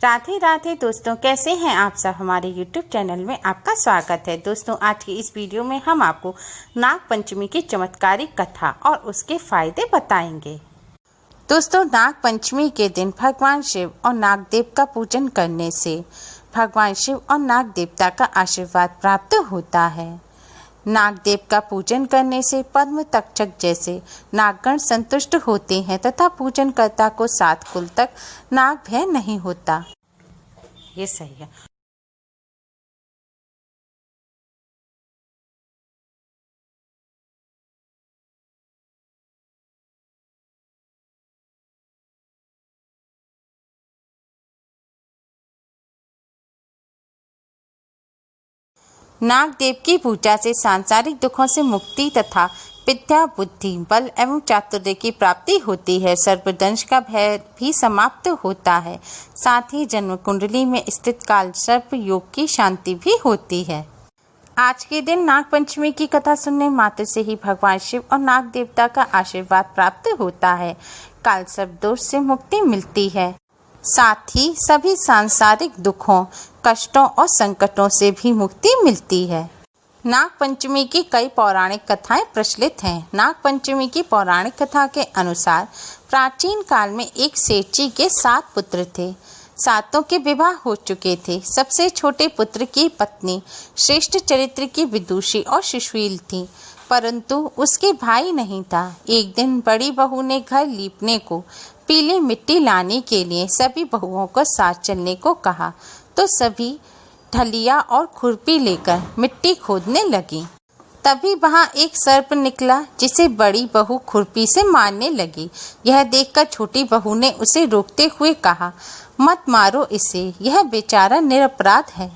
राधे राधे दोस्तों, कैसे हैं आप सब। हमारे YouTube चैनल में आपका स्वागत है। दोस्तों, आज की इस वीडियो में हम आपको नाग पंचमी की चमत्कारिक कथा और उसके फायदे बताएंगे। दोस्तों, नाग पंचमी के दिन भगवान शिव और नाग देव का पूजन करने से भगवान शिव और नाग देवता का आशीर्वाद प्राप्त होता है। नाग देव का पूजन करने से पद्म तक्षक जैसे नागगण संतुष्ट होते हैं तथा पूजनकर्ता को 7 कुल तक नाग भय नहीं होता। ये सही है। नाग देव की पूजा से सांसारिक दुखों से मुक्ति तथा विद्या, बुद्धि, बल एवं चातुर्य की प्राप्ति होती है। सर्पदंश का भय भी समाप्त होता है। साथ ही जन्म कुंडली में स्थित काल सर्प योग की शांति भी होती है। आज के दिन नाग पंचमी की कथा सुनने मात्र से ही भगवान शिव और नाग देवता का आशीर्वाद प्राप्त होता है। काल सर्प दोष से मुक्ति मिलती है। साथ ही सभी सांसारिक दुखों, कष्टों और संकटों से भी मुक्ति मिलती है। नाग पंचमी की कई पौराणिक कथाएं प्रचलित हैं। नाग पंचमी की पौराणिक कथा के अनुसार प्राचीन काल में एक सेठ जी के 7 पुत्र थे। 7 के विवाह हो चुके थे। सबसे छोटे पुत्र की पत्नी श्रेष्ठ चरित्र की विदुषी और सुशील थी, परंतु उसके भाई नहीं था। एक दिन बड़ी बहू ने घर लीपने को पीली मिट्टी लाने के लिए सभी बहुओं को साथ चलने को कहा, तो सभी ढलिया और खुरपी लेकर मिट्टी खोदने लगी। तभी वहां एक सर्प निकला, जिसे बड़ी बहू खुरपी से मारने लगी। यह देखकर छोटी बहू ने उसे रोकते हुए कहा, मत मारो इसे, यह बेचारा निरपराध है।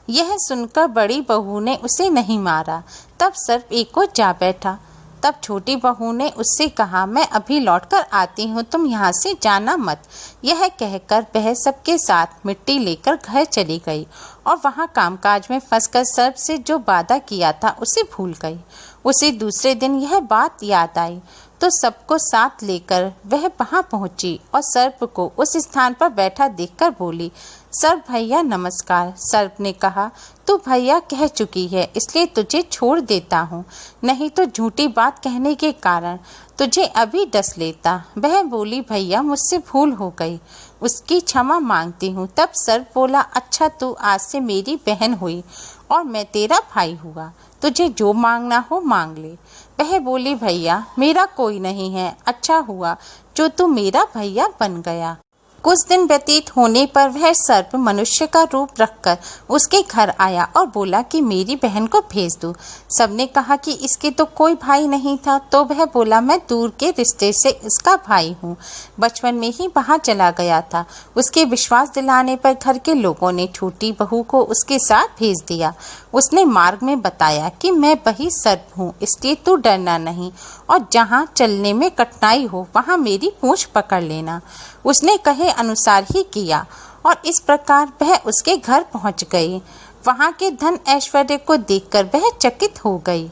यह सुनकर बड़ी बहू ने उसे नहीं मारा। तब सर्प एक को जा बैठा। तब छोटी बहू ने उससे कहा, मैं अभी लौटकर आती हूँ, तुम यहाँ से जाना मत। यह कहकर वह सबके साथ मिट्टी लेकर घर चली गई और वहाँ कामकाज में फंसकर सर्प से जो वादा किया था उसे भूल गई। उसे दूसरे दिन यह बात याद आई तो सबको साथ लेकर वह वहाँ पहुँची और सर्प को उस स्थान पर बैठा देखकर बोली, सर्प भैया नमस्कार। सर्प ने कहा, तू भैया कह चुकी है, इसलिए तुझे छोड़ देता हूँ, नहीं तो झूठी बात कहने के कारण तुझे अभी डस लेता। वह बोली, भैया मुझसे भूल हो गई, उसकी क्षमा मांगती हूँ। तब सर्प बोला, अच्छा तू आज से मेरी बहन हुई और मैं तेरा भाई हुआ, तुझे जो मांगना हो मांग ले। वह बोली, भैया मेरा कोई नहीं है, अच्छा हुआ जो तू मेरा भैया बन गया। कुछ दिन व्यतीत होने पर वह सर्प मनुष्य का रूप रखकर उसके घर आया और बोला कि मेरी बहन को भेज दो। सबने कहा कि इसके तो कोई भाई नहीं था, तो वह बोला, मैं दूर के रिश्ते से इसका भाई हूँ, बचपन में ही वहाँ चला गया था। उसके विश्वास दिलाने पर घर के लोगों ने छोटी बहू को उसके साथ भेज दिया। उसने मार्ग में बताया कि मैं वही सर्प हूँ, इसलिए तू डरना नहीं और जहाँ चलने में कठिनाई हो वहाँ मेरी पूंछ पकड़ लेना। उसने कहे अनुसार ही किया और इस प्रकार वह उसके घर पहुँच गई। वहाँ के धन ऐश्वर्य को देखकर वह चकित हो गई।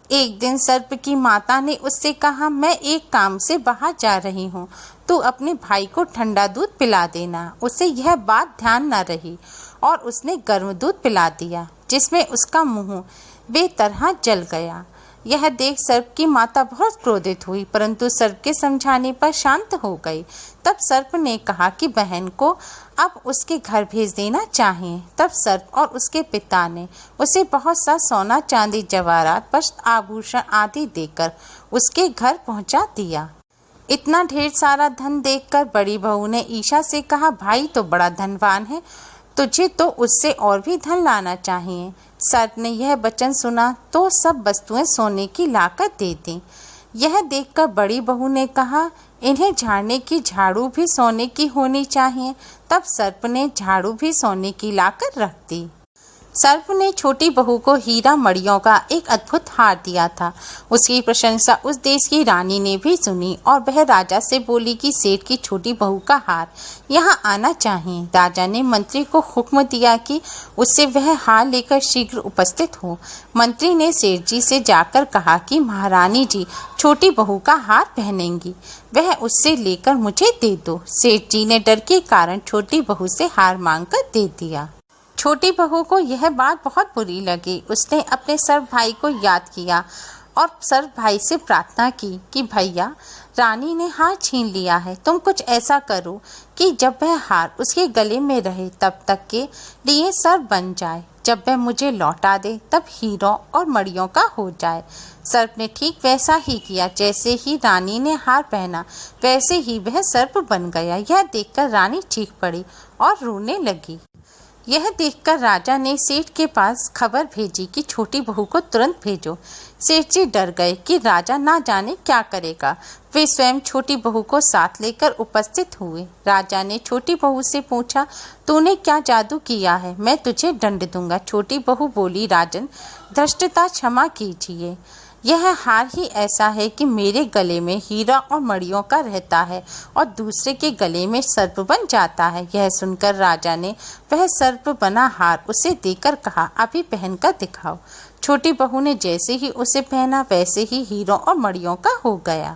एक दिन सर्प की माता ने उससे कहा, मैं एक काम से बाहर जा रही हूँ, तू अपने भाई को ठंडा दूध पिला देना। उसे यह बात ध्यान न रही और उसने गर्म दूध पिला दिया, जिसमें उसका मुंह बेतरह जल गया। यह देख सर्प की माता बहुत क्रोधित हुई, परंतु सर्प के समझाने पर शांत हो गई। तब सर्प ने कहा कि बहन को अब उसके घर भेज देना चाहिए। तब सर्प और उसके पिता ने उसे बहुत सा सोना, चांदी, जवाहरात, वस्त्र, आभूषण आदि देकर उसके घर पहुंचा दिया। इतना ढेर सारा धन देखकर बड़ी बहू ने ईशा से कहा, भाई तो बड़ा धनवान है, तुझे तो उससे और भी धन लाना चाहिए। सर्प ने यह वचन सुना तो सब वस्तुएं सोने की लाकर दे दी। यह देखकर बड़ी बहू ने कहा, इन्हें झाड़ने की झाड़ू भी सोने की होनी चाहिए। तब सर्प ने झाड़ू भी सोने की लाकर रख दी। सर्प ने छोटी बहू को हीरा मणियों का एक अद्भुत हार दिया था। उसकी प्रशंसा उस देश की रानी ने भी सुनी और वह राजा से बोली कि सेठ की छोटी बहू का हार यहाँ आना चाहिए। राजा ने मंत्री को हुक्म दिया कि उससे वह हार लेकर शीघ्र उपस्थित हो। मंत्री ने सेठ जी से जाकर कहा कि महारानी जी छोटी बहू का हार पहनेंगी, वह उससे लेकर मुझे दे दो। सेठ जी ने डर के कारण छोटी बहू से हार मांगकर दे दिया। छोटी बहू को यह बात बहुत बुरी लगी। उसने अपने सर्प भाई को याद किया और सर्प भाई से प्रार्थना की कि भैया, रानी ने हार छीन लिया है, तुम कुछ ऐसा करो कि जब वह हार उसके गले में रहे तब तक के लिए सर्प बन जाए, जब वह मुझे लौटा दे तब हीरों और मणियों का हो जाए। सर्प ने ठीक वैसा ही किया। जैसे ही रानी ने हार पहना वैसे ही वह सर्प बन गया। यह देखकर रानी चीख पड़ी और रोने लगी। यह देखकर राजा ने सेठ के पास खबर भेजी कि छोटी बहू को तुरंत भेजो। सेठ जी डर गए कि राजा ना जाने क्या करेगा। वे स्वयं छोटी बहू को साथ लेकर उपस्थित हुए। राजा ने छोटी बहू से पूछा, तूने क्या जादू किया है? मैं तुझे दंड दूंगा। छोटी बहू बोली, राजन, धृष्टता क्षमा कीजिए। यह हार ही ऐसा है कि मेरे गले में हीरा और मणियों का रहता है और दूसरे के गले में सर्प बन जाता है। यह सुनकर राजा ने वह सर्प बना हार उसे देकर कहा, अभी पहनकर दिखाओ। छोटी बहू ने जैसे ही उसे पहना वैसे ही हीरों और मणियों का हो गया।